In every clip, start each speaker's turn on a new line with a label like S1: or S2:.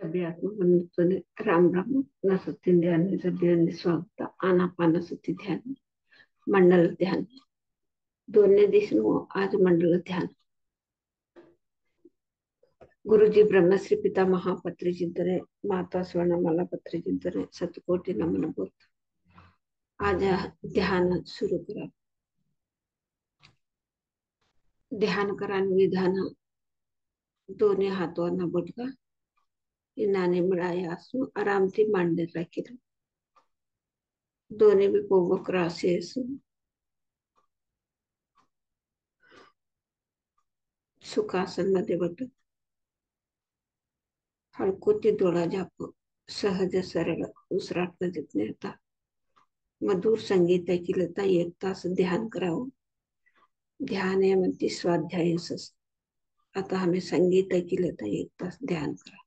S1: ಅಭ್ಯಾಸವನ್ನು ರಾಮ್ ರಾಮ್ ನಸತಿ ಧ್ಯಾನ सगळ्यांनी स्वागत आनापानसती ध्यान मंडल ध्यान दोन्ही दिवशी आज मंडल ध्यान गुरुजी ब्रह्मश्री पिता महापत्री चिंतने माता स्वर्णमाला पत्री चिंतने सतकोटी नमन बोध आज ध्यान सुरू करा ध्यान करा विधान दोन्ही हातांना बटका नाणे मिळाया असून आरामથી मांडे राखील दोन्ही बी पोबकरा असे असून सुखासन मध्ये बट हळकुती डोळा झाप सहज सरळ उसराट नजीक नेता मधुर संगीत ऐकिलता एक तास ध्यान करावं ध्यान है म्हणते स्वाध्याय आता हमें संगीत ऐकिलता एक तास ध्यान करा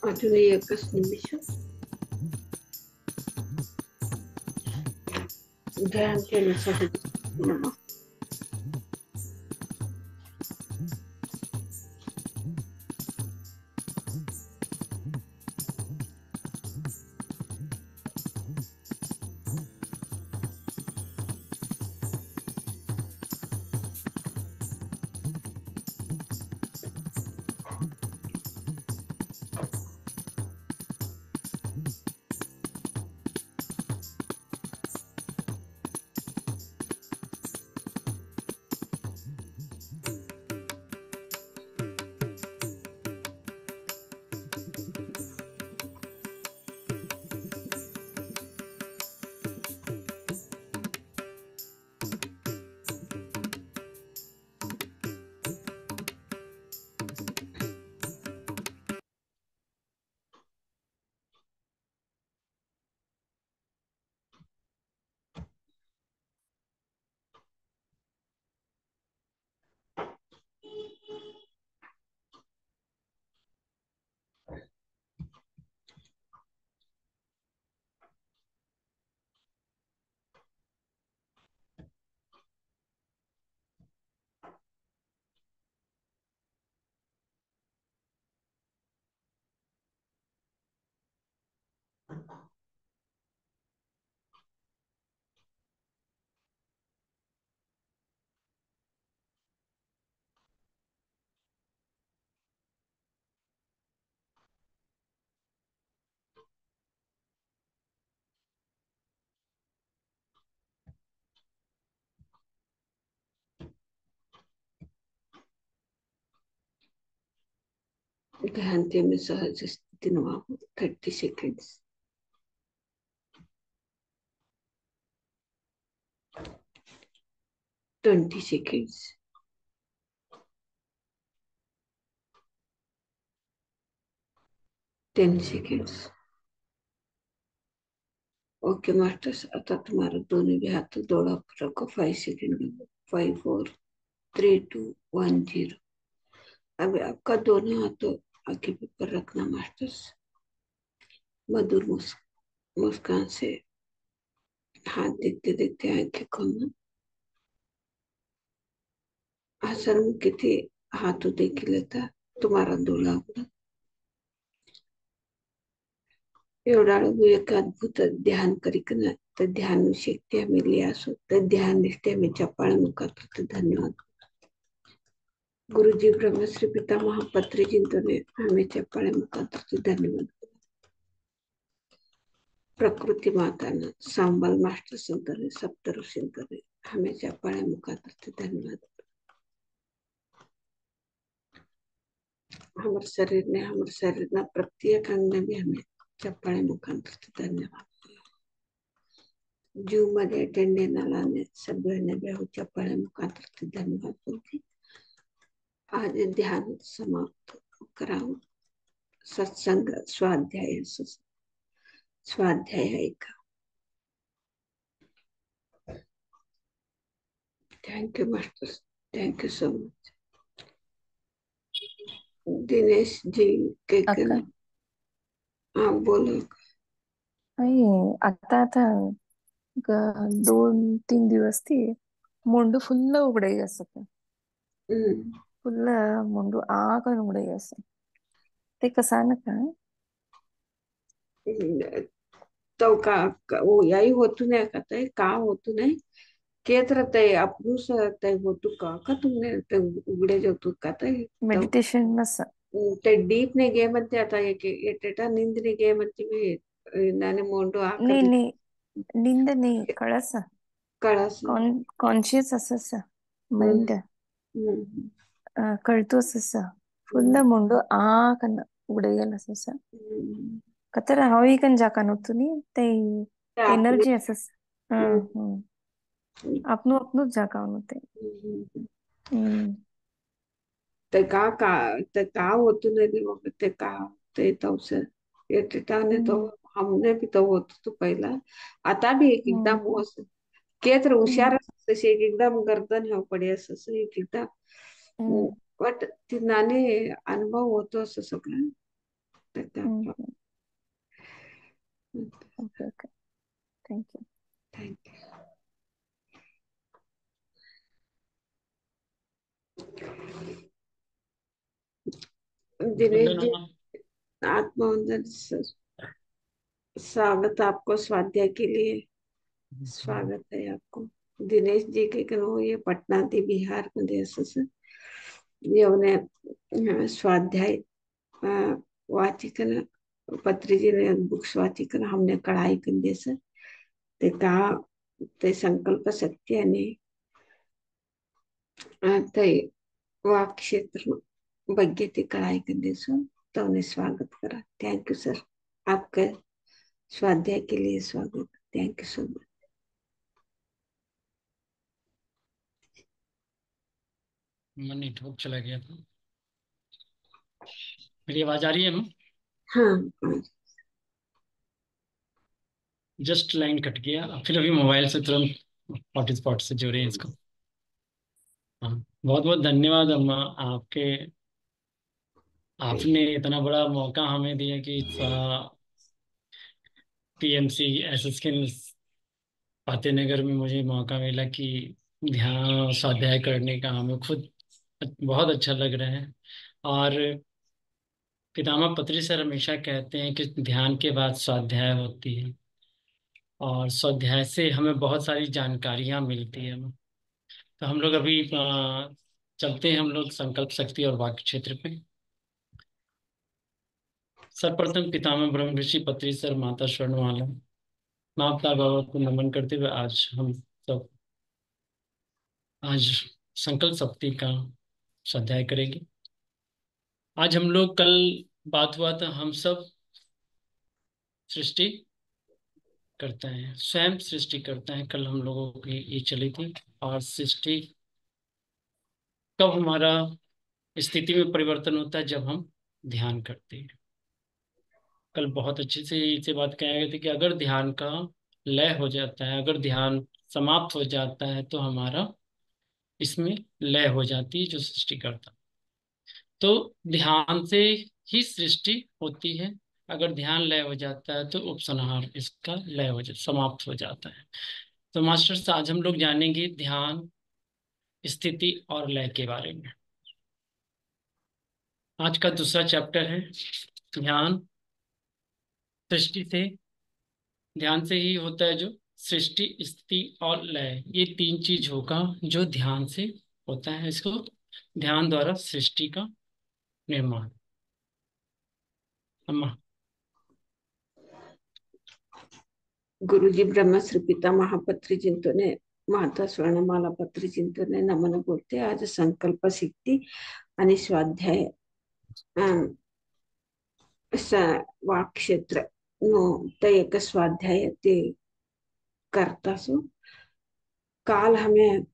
S1: अजून एकच निमिष. ध्यान केलं सहज नमः. ध्यान में सहज स्थिति नवाबू 30 seconds. 20 seconds. 10 seconds. Okay masters, आता तुम्हारा दोनों भी हाथ दौड़ा रखो. 5 सेकेंड. 5 4 3 2 1 0. अब आपका दोनों हाथों आगे पर रखना मास्टर्स. मधुर मुस्कान से हाथ देखते देखते आंखें खोलना. हसरमुख किती हाथ देखील येता तुम्हारा डोळा उघडा. एवढा एक अद्भुत ध्यान करिकन तर ध्यान शक्ति हमें लिया सो तर ध्यान निष्ठे में चपाळ मुखात. धन्यवाद गुरुजी. ब्रह्मश्री पिता महापत्री चिंतने हमें चपाळे मुखात. धन्यवाद प्रकृति माता न सांबल मास्टर संतरे सप्तऋषिंतरे हमें चपाळे मुखात. धन्यवाद. हमारे शरीर ने प्रत्येक अंग में भी हमें चप्पाळे मुखांतर. धन्यवाद. जीव मध्ये टेंडेनालाने सगळ्यांना बेहू चप्पाळे मुखांतर. धन्यवाद बोलते. आज ध्यान समाप्त करावं. सत्संग स्वाध्याय ऐका. Thank you master. Thank you so much. Dinesh ji
S2: अक्का
S1: केकन. हाँ बोलो.
S2: नाही आता आता 2-3 दिवस ती ಮೊಂಡು ಫುಲ್ ಉಗಡಾಯಿಸತ್ತೆ. ಫುಲ್ ಮೊಂಡು ಆಗ ಉಗಡಾಯಿಸ ते कसानक
S1: तो का वो यही होतु नहीं कहते का होतु नहीं केत रहते अपनू से रहते होतु का तुमने ते उगड़े जो तू कहते तो
S2: ಮೆಡಿಟೇಷನ್ ಮಸ
S1: ते डीप ने गे मध्य आता है कि ये टेटा नींद ने गे मध्य भी नाने मोंडो
S2: नी
S1: आकर
S2: नी निंद नी कळस
S1: कळस.
S2: कॉन्शियस असस
S1: हम्म.
S2: ಮೈಂಡ್
S1: हम्म.
S2: कळतो असस ಫುಲ್ ಮೊಂಡು ಆಕನ ಉಗಡಾಯಲ್ಲ असस कतर हावी कन जाका नव्हतं ते
S1: आपने.
S2: एनर्जी असस. हम्म आपनु आपनु जाका नव्हते.
S1: ते का होतु नहीं मग ते का ते तो से ये टेटा ने तो हमने भी तो होत तो पहिला आता भी एक एकदम होस केत्र हुशार तसे एक एकदम गर्दन हे पडे असं एक एकदा बट ती नाने अनुभव होतो असं सगळं.
S2: Okay okay, thank you.
S1: Thank you Dinesh ji. आत्मवंदन सर, स्वागत आपको स्वाध्याय के लिए। स्वागत है आपको दिनेश जी के करो ये पटना ती बिहार मध्ये असं येऊन स्वाध्याय वाचिकन पत्रिजीने बुक्स वाचिकन हमने कढ़ाई कंदे सर ते का ते संकल्प शक्तीने ते वाक क्षेत्र ಬಗ್ಗೆ ते कढ़ाई कंदे सर तो उन्हें स्वागत करा। थैंक यू सर, आपका स्वाध्याय के लिए स्वागत। Thank you so much.
S3: Network चला गया था। मेरी आवाज आ रही है ना?
S1: हाँ,
S3: जस्ट लाइन कट गया, फिर अभी मोबाइल से तुरंत हॉटस्पॉट से जुड़े इसको। हाँ, बहुत बहुत धन्यवाद अम्मा, आपने इतना बड़ा मौका हमें दिया कि पीएमसी एसएसके फातेहनगर में मुझे मौका मिला कि ध्यान स्वाध्याय करने का। हमें खुद बहुत अच्छा लग रहा है। और पितामह पत्री सर हमेशा कहते हैं कि ध्यान के बाद स्वाध्याय होती है, और स्वाध्याय से हमें बहुत सारी जानकारियां मिलती है। तो हम लोग अभी चलते हैं, हम लोग संकल्प शक्ति और वाक्य क्षेत्र पे। सर्वप्रथम पितामह ब्रह्म ऋषि पत्री सर, माता स्वर्णमाला, माता बाबा को नमन करते हुए आज संकल्प शक्ति का स्वाध्याय करेंगे। आज हम लोग, कल बात हुआ था, हम सब सृष्टि करते हैं, स्वयं सृष्टि करते हैं। कल हम लोगों की ये चली थी। और सृष्टि कब हमारा स्थिति में परिवर्तन होता है? जब हम ध्यान करते हैं। कल बहुत अच्छे से इसे बात कहा गया था कि अगर ध्यान का लय हो जाता है, अगर ध्यान समाप्त हो जाता है, तो हमारा इसमें लय हो जाती है जो सृष्टि करता। तो ध्यान से ही सृष्टि होती है। अगर ध्यान लय हो जाता है तो उपसंहार इसका लय हो जाता, समाप्त हो जाता है। तो मास्टर्स, आज हम लोग जानेंगे ध्यान, स्थिति और लय के बारे में। आज का दूसरा चैप्टर है ध्यान। सृष्टि से, ध्यान से ही होता है जो सृष्टि, स्थिति और लय, ये तीन चीज होगा जो ध्यान से होता है। इसको ध्यान द्वारा सृष्टि का निर्माण। अम्मा।
S1: गुरुजी ब्रह्मश्री पिता महापत्री चिंतने माता स्वर्णमाला पत्री चिंतने नमन बोलते। आज संकल्प सिद्धी आणि स्वाध्याय वाक क्षेत्र नो ते एक स्वाध्याय ते करता सो काल हमें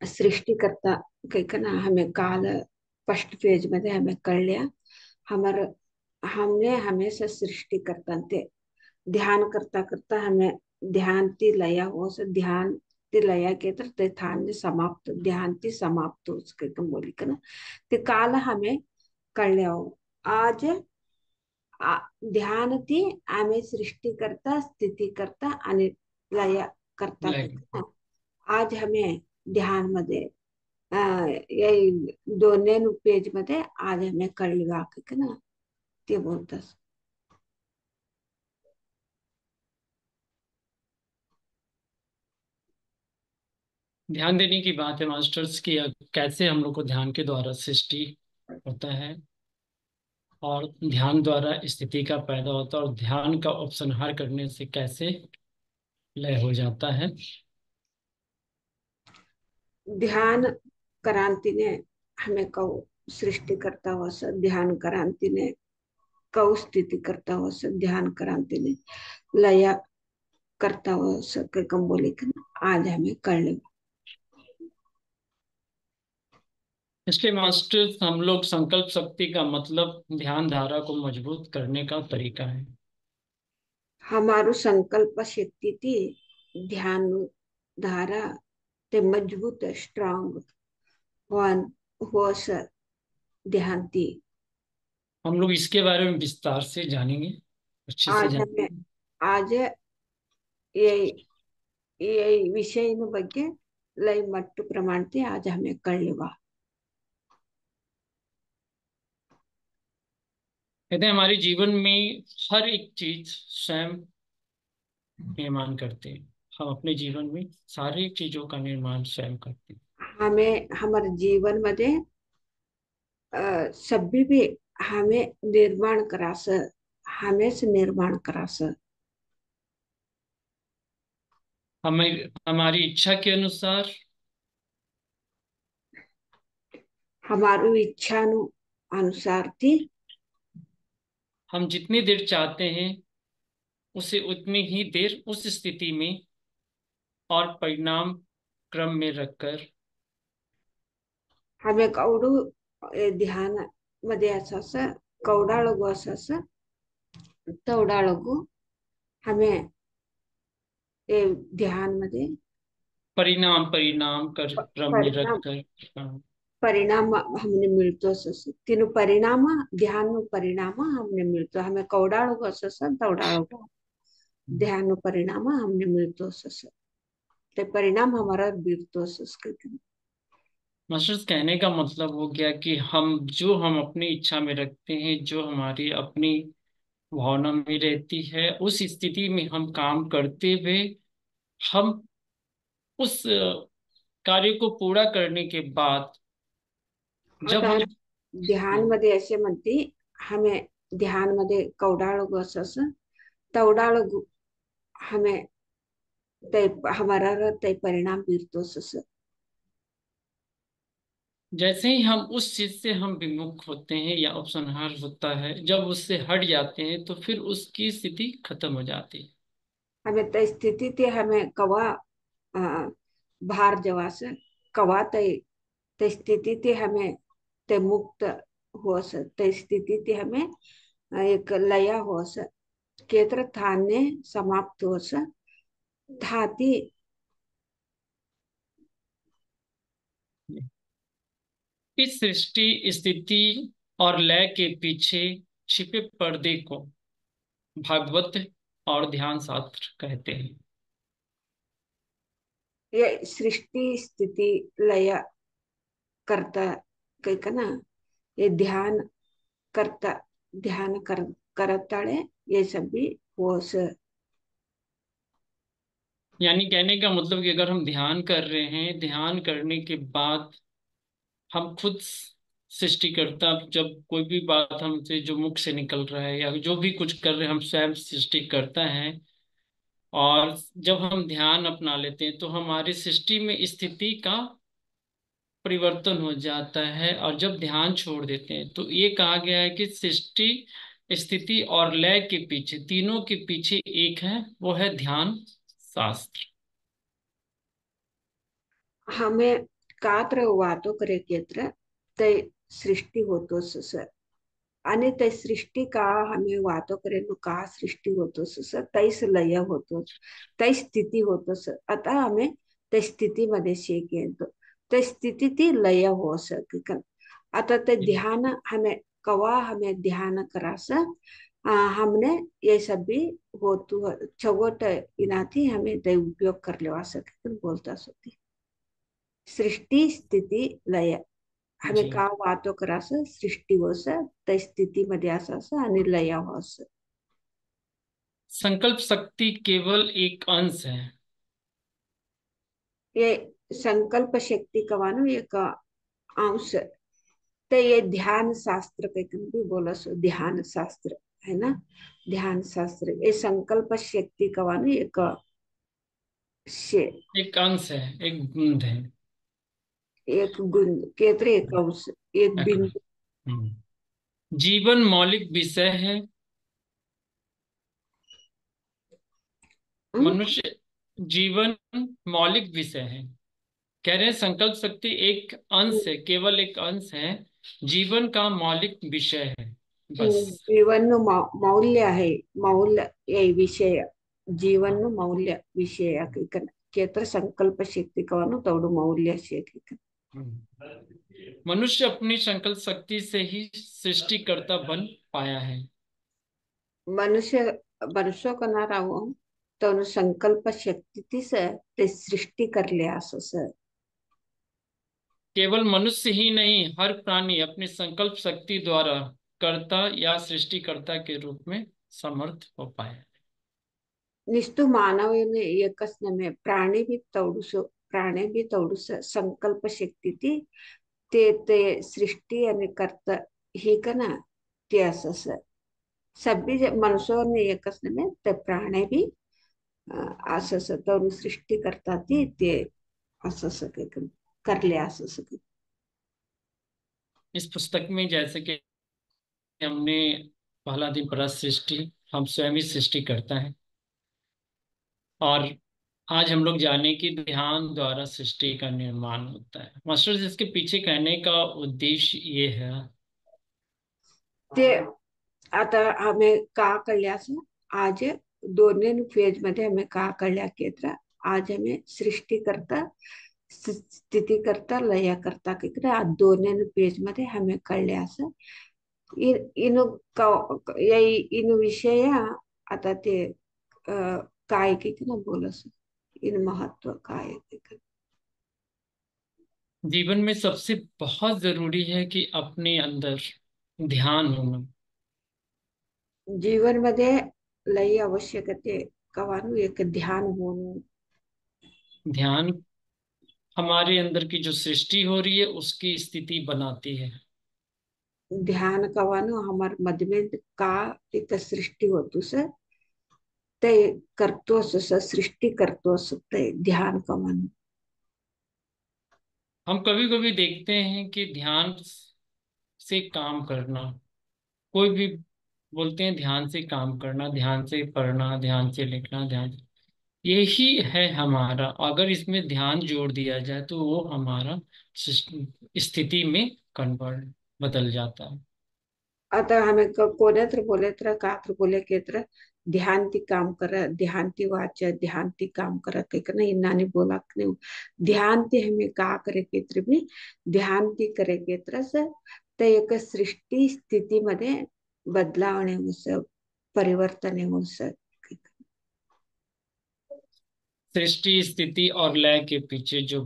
S1: सृष्टि करता कहना हमें काल फर्स्ट पेज मध्ये हमें कळ लिया। हमारे हमने हमेशा सृष्टि करता ते ध्यान करता करता हमें ध्यान ती लया हो से ध्यान ती लया के तर ते ध्यान समाप्त ध्यान ती समाप्त हो उसके तुम बोली ना ते काल हमें कर लिया हो। आज ध्यान ती आम्ही सृष्टि करता स्थिति करता आणि लया करता
S3: लय।
S1: ना। आज हमें ध्यान मध्ये यही दोनों पेज मध्ये आज हमें कळली वाक्य ना ते बोलतात।
S3: ध्यान देने की बात है मास्टर्स की, कैसे हम लोग को ध्यान के द्वारा सृष्टि होता है, और ध्यान द्वारा स्थिति का पैदा होता है, और ध्यान का उपसंहार करने से कैसे लय हो जाता है।
S1: ध्यान क्रांतीने हमें कौ सृष्टि करता हुआ सब ध्यान क्रांतीने कौ स्थिति करता हुआ सब ध्यान क्रांतीने लया करता हुआ सब कम बोले आज हमें कर ले।
S3: इसलिए मास्टर्स, हम लोग संकल्प शक्ति का मतलब ध्यान धारा को मजबूत करने का तरीका है।
S1: हमारो संकल्प शक्ति थी ध्यान धारा ते मजबूत स्ट्रांग वन हो सर ध्यान थी।
S3: हम लोग इसके बारे में विस्तार से जानेंगे, अच्छे से
S1: आज हमें
S3: जानेंगे।
S1: आज ये ये ವಿಷಯದ ಬಗ್ಗೆ ಲೈವ್ ಮಟ್ಟು ಪ್ರಮಾಣತೆ आज हमें कळवा।
S3: कहते हैं हमारे जीवन में हर एक चीज स्वयं निर्माण करते हैं। हम अपने जीवन में सारी चीजों का निर्माण स्वयं करते हैं।
S1: हमें हमारे जीवन मध्ये सभी भी हमें निर्माण करास, हमें निर्माण करास।
S3: हमें हमारी इच्छा के अनुसार
S1: हमारी इच्छा अनुसार थी
S3: हम जितनी देर चाहते हैं उसे उतनी ही देर उस स्थिति में और परिणाम क्रम में रखकर
S1: हमें कौडू ध्यान मध्ये असास कौडाळगू असास तेवढाळगू हमें ध्यान मध्ये
S3: परिणाम परिणाम कर क्रम में
S1: परिणाम
S3: रखकर। हाँ।
S1: परिणाम हमने मिळतो असं तीन परिणाम ध्यान परिणाम हमने मिळतो हमें कौडाळगू असं तेवढाळगू ध्यान परिणाम हमने मिळतो असं ते परिणाम हमारा बीततो असं।
S3: मास्टर कहने का मतलब हो गया कि हम अपनी इच्छा में रखते हैं, जो हमारी अपनी भावना में रहती है, उस स्थिति में हम काम करते हुए हम उस कार्य को पूरा करने के बाद जब
S1: आता
S3: हम
S1: ध्यान मध्ये असे म्हणते हमें ध्यान मध्ये कौडाळगू असं तेवढाळगू हमें ते हमारा ते परिणाम बीततो असं।
S3: जैसे ही हम उस चीज से हम विमुख होते हैं या उपसंहार होता है, जब उससे हट जाते हैं तो फिर उसकी स्थिति खत्म हो जाती है।
S1: हमें ते स्थिति ते हमें कवा बाहर जवास कवा ते ते स्थिति ते हमें ते मुक्त होस ते स्थिति ते हमें एक लया होस केत्र थाने समाप्त होस थाती
S3: इस सृष्टि स्थिति और लय के पीछे छिपे पर्दे को भागवत और ध्यान शास्त्र कहते हैं।
S1: ये सृष्टि स्थिति लय करता कई का ना ये ध्यान करता ध्यान करताड़े ये सब भी होस।
S3: यानी कहने का मतलब कि अगर हम ध्यान कर रहे हैं, ध्यान करने के बाद हम खुद सृष्टिकर्ता, जब कोई भी बात हमसे जो मुख से निकल रहा है या जो भी कुछ कर रहे हैं हम स्वयं सृष्टिकर्ता हैं। और जब हम ध्यान अपना लेते हैं तो हमारी सृष्टि में स्थिति का परिवर्तन हो जाता है, और जब ध्यान छोड़ देते हैं तो ये कहा गया है कि सृष्टि स्थिति और लय के पीछे, तीनों के पीछे एक है, वो है ध्यान शास्त्र।
S1: हमें कात्र वातो करे केत्र ते सृष्टि होतोस आणि ते सृष्टी का हमें वातो करे नु का सृष्टी होतोस तैस लय होतो तै स्थिती होतोस आता हमें ते स्थिती मध्ये शेक येतो ते स्थिती ती लय होस आता ते ध्यान हमें कवा हमें ध्यान करास हमने ये सब भी होतु छवट इनाथी हमें ते उपयोग कर लेवा सके बोलता सोती सृष्टि स्थिती लय हमें
S3: जी।
S1: का वातो करास सृष्टी होस त्या स्थितीमध्ये असास आणि लय होस।
S3: संकल्प शक्ति केवल एक अंश है।
S1: ये संकल्प शक्ति कवानो एक अंश ते ये ध्यान शास्त्र के भी बोला सो ध्यान शास्त्र है ना। ध्यान शास्त्र ये संकल्प शक्ति कवानो एक
S3: एक अंश है, एक बूंद है।
S1: एक गुण केतरे एक अंश एक
S3: एक-
S1: बिंदु।
S3: जीवन मौलिक विषय है।
S1: हम्म?
S3: मनुष्य जीवन मौलिक विषय है। कह रहे हैं संकल्प शक्ति एक अंश है, केवल एक अंश है, जीवन का मौलिक विषय है बस।
S1: जीवन मौल्य है मौल्य ये विषय जीवन मौल्य विषय केत्र संकल्प शक्ति कवनो तोड़ मौल्य शक्ति।
S3: हम्म। मनुष्य अपनी संकल्प शक्ति से ही सृष्टिकर्ता बन पाया है।
S1: मनुष्य मनुष्य करणार आहो तर संकल्प शक्तीतीच ते सृष्टी करले असं सर.
S3: केवल मनुष्य ही नहीं, हर प्राणी अपनी संकल्प शक्ति द्वारा कर्ता या सृष्टिकर्ता के रूप में समर्थ हो पाया।
S1: निस्तू मानवने एकच नव्हे प्राणी बी तेवढूस संकल्प शक्ती ती ते ते सृष्टी आणि कर्ता ही का ना ते असं सभी मनुष्योने एकच नव्हे ते प्राणी बी असं तेवढी सृष्टी करतात ते असं सगळं करले असं सगळं.
S3: इस पुस्तक में जैसे कि हमने पहला दिन पढ़ा, सृष्टि, हम स्वयं ही सृष्टि करता है। और आज हम लोग जाने की ध्यान द्वारा सृष्टि का निर्माण होता है। मास्टर, इसके पीछे कहने का उद्देश्य ये है।
S1: ते आता आम्ही का कळल्यास आज दोन्ही फेज मध्ये आम्ही का कळल्या की तर आज आम्ही सृष्टी करता स्थिती करता लया करता की दोन्ही पेज मध्ये आम्ही कळल्यास इनु इन विषय आता ते काय की ना बोलस इन महत्व काय
S3: जीवन में सबसे बहुत जरूरी है कि अपने अंदर ध्यान होना।
S1: जीवन मध्ये लई आवश्यकते कवानु एक ध्यान होणं.
S3: ध्यान हमारे अंदर की जो सृष्टि हो रही है उसकी स्थिति बनाती है।
S1: ध्यान कवानु हमार मध में का एक सृष्टि होतो सर ते करतो सृष्टि करतो ते ध्यान कवानु.
S3: हम कभी कभी देखते हैं कि ध्यान से काम करना, कोई भी बोलते हैं ध्यान से काम करना, ध्यान से पढ़ना, ध्यान से लिखना, ध्यान, यही है हमारा। अगर इसमें ध्यान जोड़ दिया जाए तो वो हमारा स्थिति में कन्वर्ट बदल जाता है।
S1: आता हमें कोणे तर बोले तर का तर बोले के तर ध्यान ती काम कर ध्यान ती वाच ध्यान ती काम कर कहीं ना इन्नाने बोला नहीं ध्यान ती हमें का करे के तर भी ध्यान ती करे के तर ते एक सृष्टी स्थिती मध्ये बदलावणे होस परिवर्तन होस.
S3: सृष्टि, स्थिति और लय के पीछे जो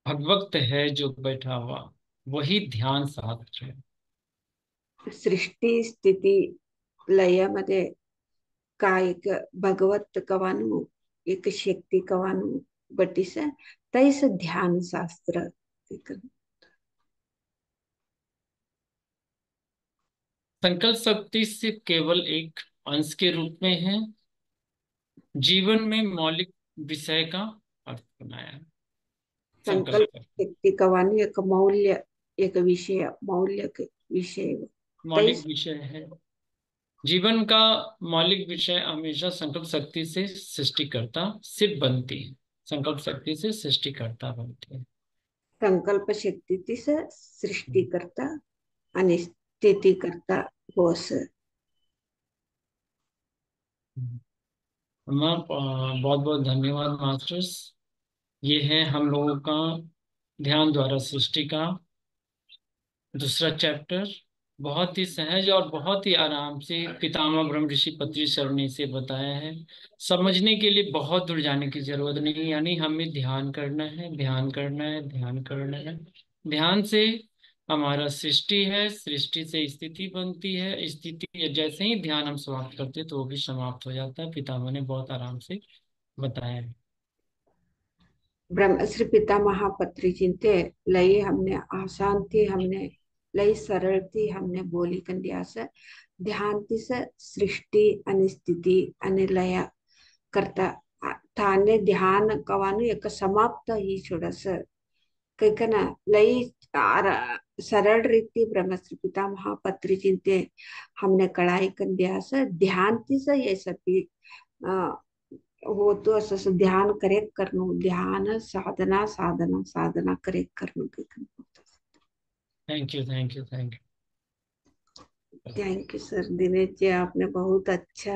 S3: भगवत है जो बैठा हुआ, वही ध्यान शास्त्र है।
S1: सृष्टी स्थिती लयामध्ये काय एक भगवत कवानु एक शक्ती कवानु बटीस तैस ध्यान शास्त्र.
S3: संकल्प शक्ति सिर्फ केवल एक अंश के रूप में है, जीवन में मौलिक विषय का अर्थ बनाया है।
S1: संकल्प
S3: संकल्प
S1: शक्ती कवानु एक मौल्य एक विषय मौल्य विषय
S3: मौलिक
S1: तैस
S3: विषय है। जीवन का मौलिक विषय हमेशा संकल्प शक्ति से सृष्टिकर्ता सिद्ध बनती है। संकल्प शक्ति से सृष्टिकर्ता बनती है।
S1: संकल्प शक्तीतीस सृष्टी करता आणि स्थिती करता होस.
S3: बहुत बहुत धन्यवाद मास्टर्स। ये है हम लोगों का ध्यान द्वारा सृष्टि का दूसरा चैप्टर। बहुत ही सहज और बहुत ही आराम से पितामह ब्रह्म ऋषि पतंजलि सर ने इसे बताया है। समझने के लिए बहुत दूर जाने की जरूरत नहीं, यानी हमें ध्यान करना है, ध्यान करना है, ध्यान करना है। ध्यान से हमारा सृष्टि है, सृष्टि से स्थिति बनती है, स्थिति जैसे ही ध्यान हम समाप्त करते तो वो भी समाप्त हो जाता है। पितामह ने बहुत आराम से बताया है।
S1: ब्रह्म श्री पितामह पत्री चिंते लई हमने आसान थी हमने लई सरल थी हमने बोली कंडिया से ध्यान ती से सृष्टि आणि स्थिती आणि लया करता थाने ध्यान कवानु एक समाप्त ही छोडस काही ना लई सरल रीति ब्रह्मश्री पितामह पत्री चिंते हमने कड़ाई कंडिया से ध्यान ती से ये सभी हो तो असं ध्यान करेक्ट करणं ध्यान साधना साधना साधना करेक्ट करणं.
S3: Thank you, thank you, thank you.
S1: Thank you sir Dinesh ji, आपने बहुत अच्छा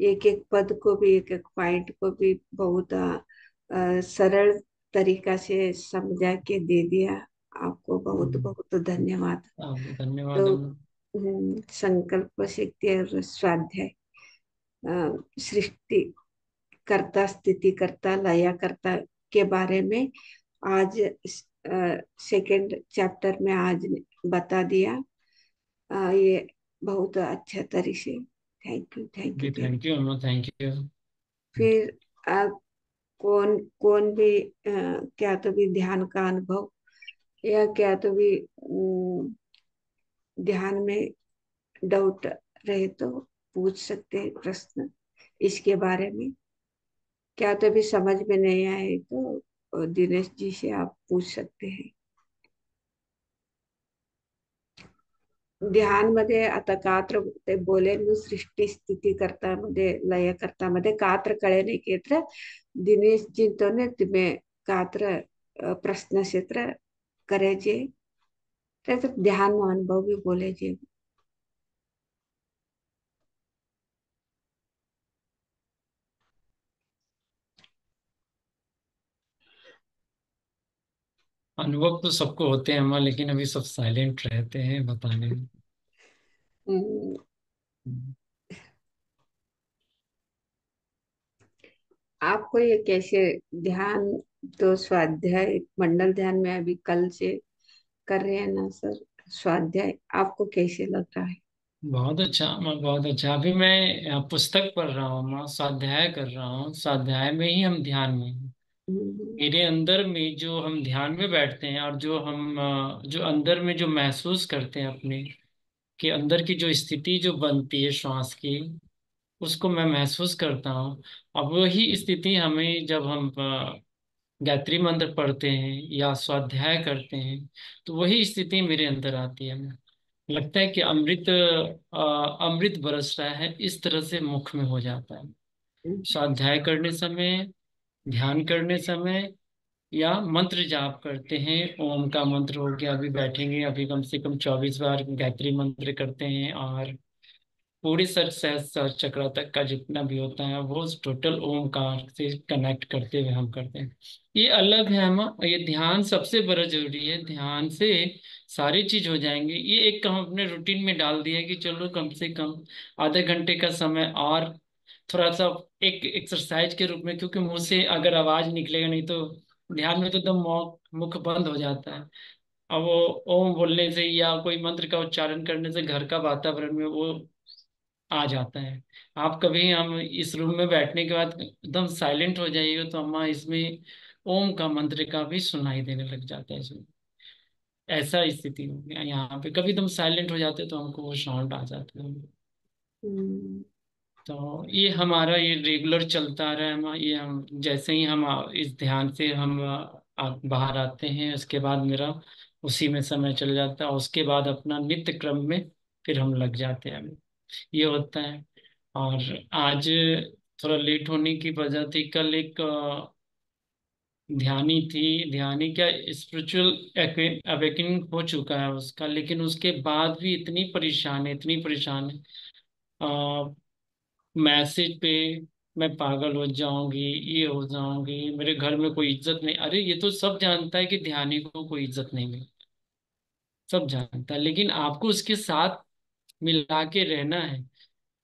S1: एक एक पद को भी एक एक पॉइंट को भी बहुत सरल तरीका से समझा के दे दिया. आपको बहुत बहुत धन्यवाद।
S3: धन्यवाद
S1: तो
S3: अम्मा।
S1: संकल्प शक्ति और स्वाध्याय, सृष्टि कर्ता, स्थिति कर्ता, लया कर्ता के बारे में आज सेकंड चैप्टर में आज बता दिया। ये बहुत अच्छा तरीके से, थैंक यू, थैंक यू,
S3: जी
S1: थैंक
S3: थैंक यू अम्मा, थैंक यू।
S1: यू। फिर कौन कौन भी क्या तो भी ध्यान का अनुभव या क्या तो भी ध्यान में डाउट रहे तो पूछ सकते हैं प्रश्न इसके बारे में। क्या तो भी समझ में नहीं आए तो दिनेश जी से आप पूछ सकते हैं। ध्यान मध्ये आता कात्र ते बोले सृष्टी स्थिती करता मध्ये लय करता मध्ये कात्र कळे केत्र दिनेश जी तो ने तुम्हें कात्र प्रश्न क्षेत्र करे जे त्याच ध्यान नो अनुभव भी बोले जे।
S3: अनुभव तो सबको होते हैं अम्मा, लेकिन अभी सब साइलेंट रहते हैं बताने में।
S1: हम्म, आपको ये कैसे ध्यान, तो स्वाध्याय मंडल ध्यान में अभी कल से कर रहे हैं ना सर, स्वाध्याय आपको कैसे लग रहा है?
S3: बहुत अच्छा अम्मा, बहुत अच्छा। अभी मैं पुस्तक पढ़ रहा हूँ अम्मा, स्वाध्याय कर रहा हूँ। स्वाध्याय में ही हम ध्यान में हैं।
S1: हम्म,
S3: मेरे अंदर में जो हम ध्यान में बैठते हैं और जो हम जो अंदर में जो महसूस करते हैं अपने के अंदर की जो स्थिति जो बनती है श्वास की, उसको मैं महसूस करता हूँ। अब वही स्थिति हमें जब हम गायत्री मंत्र पढ़ते हैं या स्वाध्याय करते हैं, तो वही स्थिति मेरे अंदर आती है। लगता है कि अमृत बरस रहा है, इस तरह से मुख में हो जाता है। स्वाध्याय करने समय, ध्यान करने समय, या मंत्र जाप करते हैं। ओम का मंत्र हो गया, अभी बैठेंगे, अभी कम से कम 24 बार गायत्री मंत्र करते हैं। और पूरे सर सहस्त्र चक्र तक का जितना भी होता है वो टोटल ओमकार से कनेक्ट करते हुए हम करते हैं। ये अलग है हम, ये ध्यान सबसे बड़ा जरूरी है। ध्यान से सारी चीज हो जाएंगे। ये एक हम अपने रूटीन में डाल दिया कि चलो कम से कम आधे घंटे का समय और थोड़ा सा एक एक्सरसाइज के रूप में, क्योंकि मुंह से अगर आवाज निकलेगा नहीं तो ध्यान में तो एकदम मुख बंद हो जाता है। अब वो ओम बोलने से या कोई मंत्र का उच्चारण करने से घर का वातावरण में वो आ जाता है। आप कभी हम इस रूम में बैठने के बाद एकदम साइलेंट हो जाइएगा तो अम्मा इसमें ओम का मंत्र का भी सुनाई देने लग जाता है इसमें। ऐसा स्थिति हो गया यहाँ पे, कभी एकदम साइलेंट हो जाते तो हमको वो साउंड आ जाता है।
S1: हम्म,
S3: तो ये हमारा ये रेगुलर चलता रहा है हम, ये हम जैसे ही हम इस ध्यान से हम बाहर आते हैं, उसके बाद मेरा उसी में समय चल जाता है। उसके बाद अपना नित्य क्रम में फिर हम लग जाते हैं। ये होता है। और आज थोड़ा लेट होने की वजह थी, कल एक ध्यानी थी, ध्यानी क्या स्पिरिचुअल अवेकनिंग हो चुका है उसका, लेकिन उसके बाद भी इतनी परेशान है, इतनी परेशान है। मैसेज पे मैं पागल हो जाऊंगी, ये हो जाऊंगी, मेरे घर में कोई इज्जत नहीं। अरे ये तो सब जानता है कि ध्यानी को कोई इज्जत नहीं मिलती, सब जानता है, लेकिन आपको उसके साथ मिला के रहना है।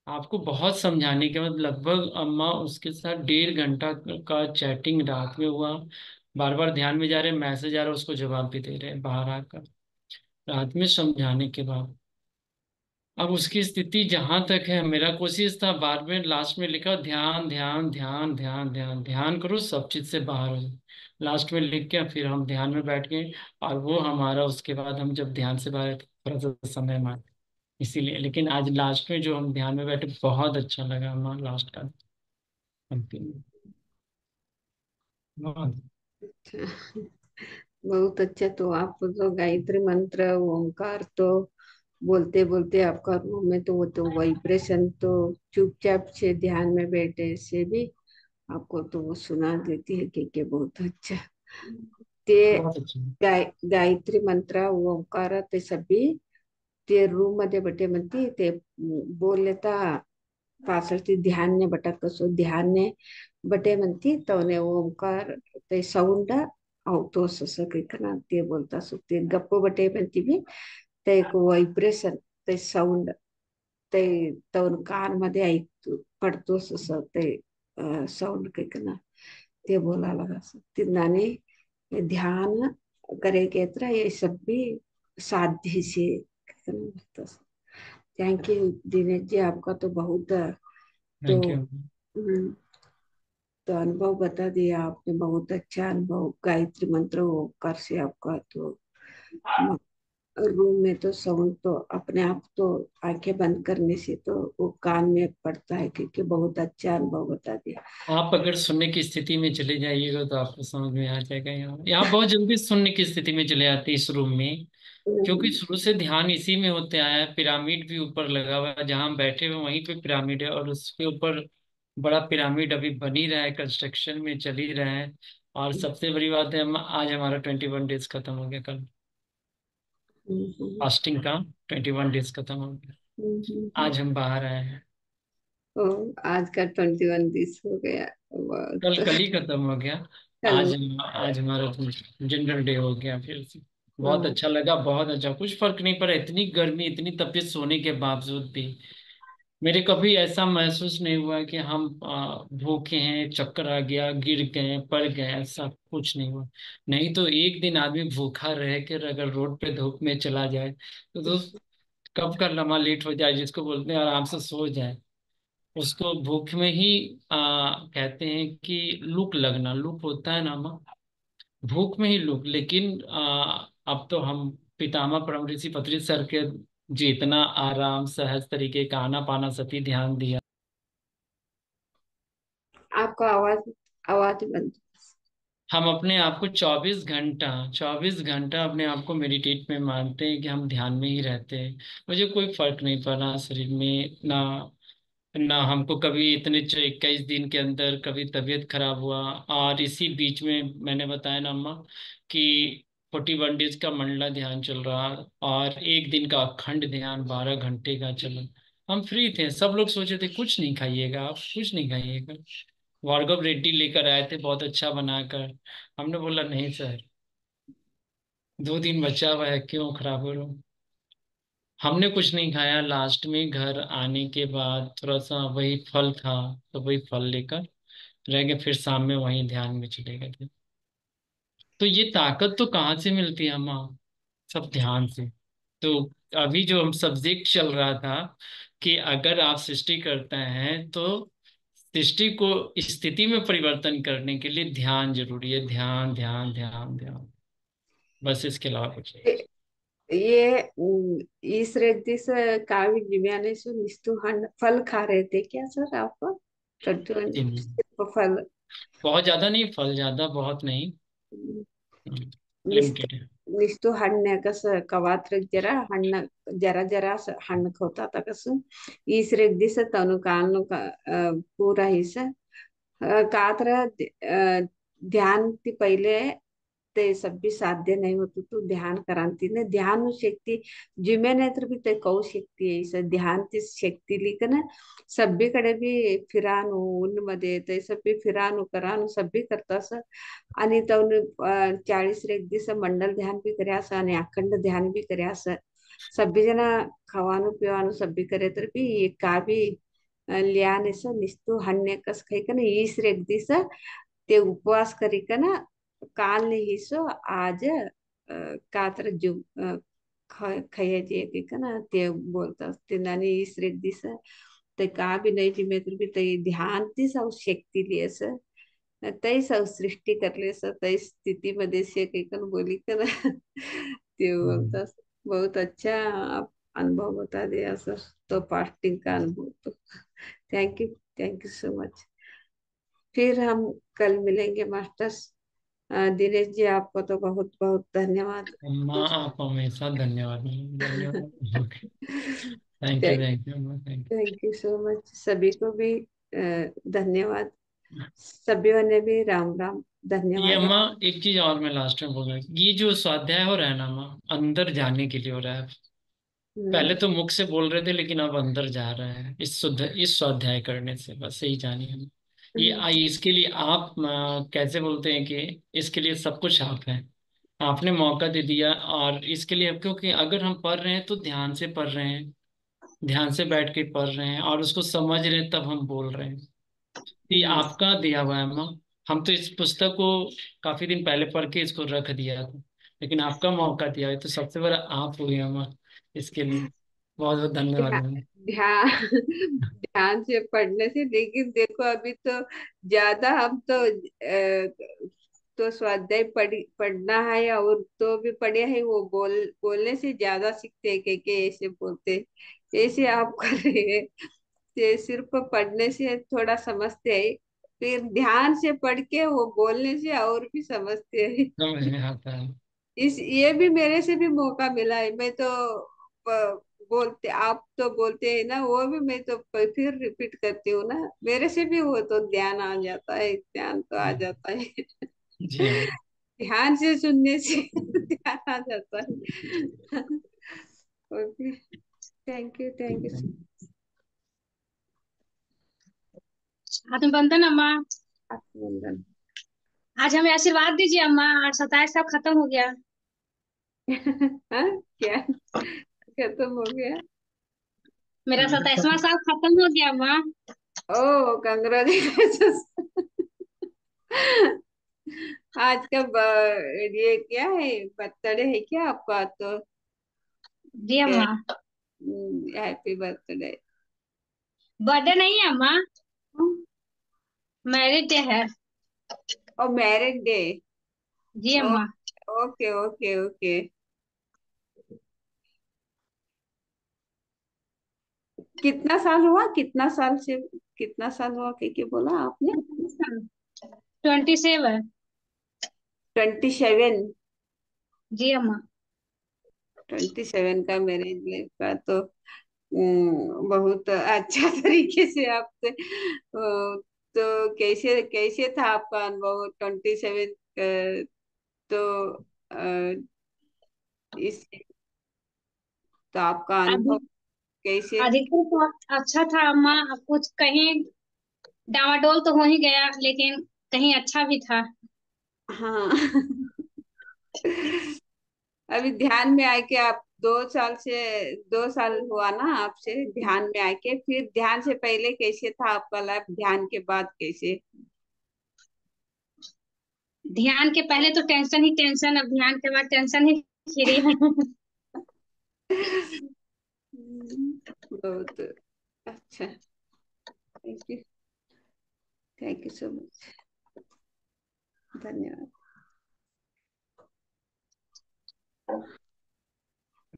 S3: आपको बहुत समझाने के बाद लगभग अम्मा उसके साथ 1.5 घंटा का चैटिंग रात में हुआ। बार बार ध्यान में जा रहे, मैसेज आ रहा, उसको जवाब भी दे रहे हैं बाहर आकर, रात में समझाने के बाद। अब उसकी स्थिति जहां तक है, मेरा कोशिश था बाद में लास्ट में लिखा ध्यान ध्यान ध्यान ध्यान ध्यान ध्यान करो, सब चीज से बाहर हो जाओ। लास्ट में लिख के फिर हम ध्यान में बैठ गए। और वो हमारा उसके बाद हम जब ध्यान से बाहर थोड़ा सा समय मांगे इसीलिए। लेकिन आज लास्ट में जो हम ध्यान में बैठे, बहुत अच्छा लगा हमारा लास्ट का अंतिम। बहुत।
S1: अच्छा, बहुत अच्छा। तो आप तो गायत्री मंत्र ओंकार तो बोलते बोलते आपका रूम में तो वो तो वाइब्रेशन तो चुपचाप से ध्यान में बैठे से भी आपको तो वो सुना देती है कि बहुत अच्छा। ते
S3: बहुत अच्छा।
S1: गायत्री मंत्र ओंकार ते सभी ते रूम मध्ये बटे म्हणते ते बोलता पासळती ध्यान ने बटा कसो ध्यान ने बटे म्हणती तो ने ओंकार ते साऊंड अवतोस असं काही ना ते बोलता असो ते गप्प बटे म्हणते मी ते एक व्हायब्रेशन ते साऊंड ते तवन कान मध्ये ऐकतो पडतोस असं ते साउंड काही ना ते बोलायला असं तिनाने ध्यान करेंगे तो ये सब भी साध्य से थैंक यू दिनेश जी आपका तो बहुत तो
S3: थैंक यू।
S1: तो अनुभव बता दिया आपने बहुत अच्छा अनुभव गायत्री मंत्र ओंकार से आपका तो रूम में तो साउंड तो अपने आप तो आंखें बंद करने से तो वो कान में पड़ता है क्योंकि बहुत अच्छा अनुभव बता दिया।
S3: आप अगर सुनने की स्थिति में चले जाइएगा तो आपको समझ में आ जाएगा। यहाँ बहुत जल्दी सुनने की स्थिति में चले आते हैं इस रूम में, क्योंकि शुरू से ध्यान इसी में होते आया है। पिरामिड भी ऊपर लगा हुआ है, जहाँ हम बैठे हुए वहीं पे पिरामिड है, और उसके ऊपर बड़ा पिरामिड अभी बन ही रहा है, कंस्ट्रक्शन में चल ही रहा है। और सबसे बड़ी बात है, हम आज हमारा 21 डेज खत्म हो गया कल, फास्टिंग का 21 डेज खत्म हो गया। आज हम बाहर आए हैं।
S1: ओ, आज का 21 हो गया
S3: कल
S1: बहुत
S3: कल ही खत्म हो गया।
S1: कल।
S3: आज आज हमारा जनरल डे हो गया फिर से। बहुत
S1: हाँ,
S3: अच्छा लगा, बहुत अच्छा। कुछ फर्क नहीं पड़ा, इतनी गर्मी इतनी तपीत सोने के बावजूद भी मेरे कभी ऐसा महसूस नहीं हुआ कि हम भूखे हैं, चक्कर आ गया, गिर गए, पड़ गए, ऐसा कुछ नहीं हुआ। नहीं तो एक दिन आदमी भूखा रह कर अगर रोड पे धूप में चला जाए तो कब का लम्हा लेट हो जाए, जिसको बोलते हैं आराम से सो जाए, उसको भूख में ही कहते हैं कि लूक लगना, लूक होता है ना माँ, भूख में ही लूक। लेकिन अब तो हम पितामह परम ऋषि पत्री सर के जितना आराम सहज तरीके का आना पाना सती ध्यान दिया।
S1: आपका आवाज आवाज बंद।
S3: हम अपने आप को 24 घंटा अपने आप को मेडिटेट में मानते हैं कि हम ध्यान में ही रहते हैं। मुझे कोई फर्क नहीं पड़ा शरीर में, ना ना हमको कभी इतने 21 दिन के अंदर कभी तबीयत खराब हुआ। और इसी बीच में मैंने बताया ना अम्मा कि 41 डेज का मंडला ध्यान चल रहा, और एक दिन का अखंड ध्यान 12 घंटे का चला। हम फ्री थे, सब लोग सोचे थे कुछ नहीं खाइएगा, आप कुछ नहीं खाइएगा। भार्गव रेड्डी लेकर आए थे बहुत अच्छा बनाकर। हमने बोला नहीं सर, 2 दिन बचा हुआ है, क्यों खराब हो रहा हूँ। हमने कुछ नहीं खाया। लास्ट में घर आने के बाद थोड़ा सा वही फल था, तो वही फल लेकर रह गए, फिर शाम में वही ध्यान में चले गए थे। तो ये ताकत तो कहाँ से मिलती है अम्मा? सब ध्यान से। तो अभी जो हम सब्जेक्ट चल रहा था कि अगर आप सृष्टि करते हैं तो सृष्टि को स्थिति में परिवर्तन करने के लिए ध्यान जरूरी है। ध्यान ध्यान ध्यान ध्यान, बस इसके अलावा कुछ नहीं।
S1: ये इस रेड्डी से कावी जिम्याने से निस्तु फल खा रहे थे क्या सर आप? 21
S3: जी नहीं,
S1: सिर्फ फल
S3: बहुत ज्यादा नहीं, फल ज्यादा बहुत नहीं,
S1: ನಿಸ್ತು
S3: लिमिटेड है।
S1: ನಿಸ್ತು ಹಣ್ಣು ಕಸ ಕವಾತ್ರ ಜರ ಹಣ್ಣು ಜರ ಹಣ್ಣು ಹೋತಾ कस इसरे दिस तनु कान पूरा हिस्सा कातर ध्यान ती पहिले ते सब भी साध्य नहीं होत तो ध्यान करांती ने ध्यान शक्ती जिमे नाही तर बी ते कौ शक्ती आहे इस ध्यान ती शक्ती लिकन सगळीकडे बी फिरानु ऊन मध्ये ते सगळी फिरानु करानु सगळी करतास आणि तवन 40 एक दिवस मंडल ध्यान भी કર્યાસ અને अखंड ध्यान भी કર્યાસ सभी जना खावानु पिवानु सभी करे तर बी का बी लियाने से निस्तु हन्ने कस खाई कन ईसर एक दिवस ते उपवास करी कन काल ने हिसो आज कातर जो खायचे की कन ते बोलतात ते नानी ईसर एक दिवस ते का भी नहीं जिमे तर बी ते ध्यान ती सब शक्ती लियस तई सब सृष्टि करले स तई स्थिति मध्ये से काही कन बोली कर ते बोलतात बहुत अच्छा अनुभव बता दिया सर तो फास्टिंग का अनुभव तो थैंक यू सो मच। फिर हम कल मिलेंगे मास्टर्स। दिनेश जी आपको तो बहुत बहुत धन्यवाद।
S3: अम्मा आप हमेशा धन्यवाद, धन्यवाद। Thank you,
S1: thank
S3: thank you अम्मा, thank
S1: thank you so much सभी को भी धन्यवाद।
S3: यू।
S1: सभी ने भी राम राम
S3: ये
S1: धन्यवाद।
S3: अम्मा एक चीज और मैं लास्ट में बोल रहा हूँ, ये जो स्वाध्याय हो रहा है ना अम्मा, अंदर जाने के लिए हो रहा है। पहले
S1: हम्म,
S3: तो मुख से बोल रहे थे, लेकिन अब अंदर जा रहा है इस स्वाध्याय करने से, बस यही जानिए। इसके लिए आप कैसे बोलते हैं कि इसके लिए सब कुछ आप है, आपने मौका दे दिया। और इसके लिए क्योंकि अगर हम पढ़ रहे हैं तो ध्यान से पढ़ रहे हैं, ध्यान से बैठ के पढ़ रहे हैं और उसको समझ रहे हैं, तब हम बोल रहे हैं। ये आपका दिया हुआ है माँ। हम तो इस पुस्तक को काफी दिन पहले पढ़ के इसको रख दिया था, लेकिन आपका मौका दिया है, तो सबसे बड़ा आप हुए अम्मा। इसके लिए बहुत बहुत धन्यवाद
S1: ध्यान
S3: अम्मा।
S1: ध्यान ध्यान से पढ़ने से, लेकिन देखो अभी तो ज्यादा हम तो स्वाध्याय पढ़ना है, और तो भी पढ़े हैं, वो बोलने से ज्यादा सीखते हैं, के ऐसे बोलते हैं। ऐसे आप कर रहे हैं, ये सिर्फ पढ़ने से थोड़ा समझते हैं, फिर ध्यान से पढ़ के वो बोलने से और भी समझते हैं।
S3: समझ में आता है।
S1: इस ये भी मेरे से भी मौका मिला है। मैं तो बोलते, आप तो बोलते हैं ना, वो भी मैं तो फिर रिपीट करती हूँ ना, मेरे से भी वो तो ध्यान आ जाता है, ध्यान तो आ जाता है।
S3: जी अम्मा।
S1: ध्यान से सुनने से ध्यान आ जाता है। Okay, thank you.
S4: आत्मबंधन अम्मा।
S1: अभिनंदन।
S4: आज हमें आशीर्वाद दीजिए अम्मा, आज 27 साल खत्म हो गया।
S1: हाँ, क्या खत्म हो गया?
S4: मेरा 27वां साल खत्म हो गया अम्मा।
S1: ओ, कंग्रेचुलेशन। आज का ये क्या है, बर्थडे है क्या आपका? तो
S4: जी अम्मा।
S1: Happy birthday.
S4: बर्थडे नहीं है अम्मा, मैरिज डे है।
S1: और मैरिज डे।
S4: जी अम्मा।
S1: Okay okay okay. कितना साल हुआ, कितना साल हुआ, क्या बोला आपने?
S4: 27।
S1: 27।
S4: जी अम्मा।
S1: 27 का मैरिज लाइफ का तो बहुत अच्छा तरीके से आपसे तो कैसे कैसे था आपका अनुभव 27 तो इस तो आपका अनुभव
S4: अधिक
S1: कैसे?
S4: अधिकतर तो अच्छा था अम्मा, कुछ कहीं डामाडोल तो हो ही गया, लेकिन कहीं अच्छा भी था।
S1: हाँ। अभी ध्यान में आके आप 2 साल हुआ ना आपसे ध्यान में आके, फिर ध्यान से पहले कैसे था आपका लाइफ, ध्यान के बाद कैसे?
S4: ध्यान के पहले तो टेंशन ही टेंशन, अब ध्यान के बाद टेंशन ही फ्री है।
S1: बहुत अच्छा। Thank you, thank you so much. धन्यवाद।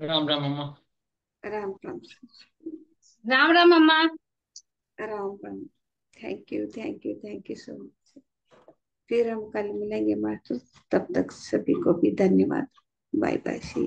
S3: राम राम अम्मा।
S1: राम राम।
S4: राम राम अम्मा।
S1: Ram Ram. Thank you so much. फिर हम कल मिलेंगे मास्टर, तब तक सभी को भी धन्यवाद। बाय बाय, सी।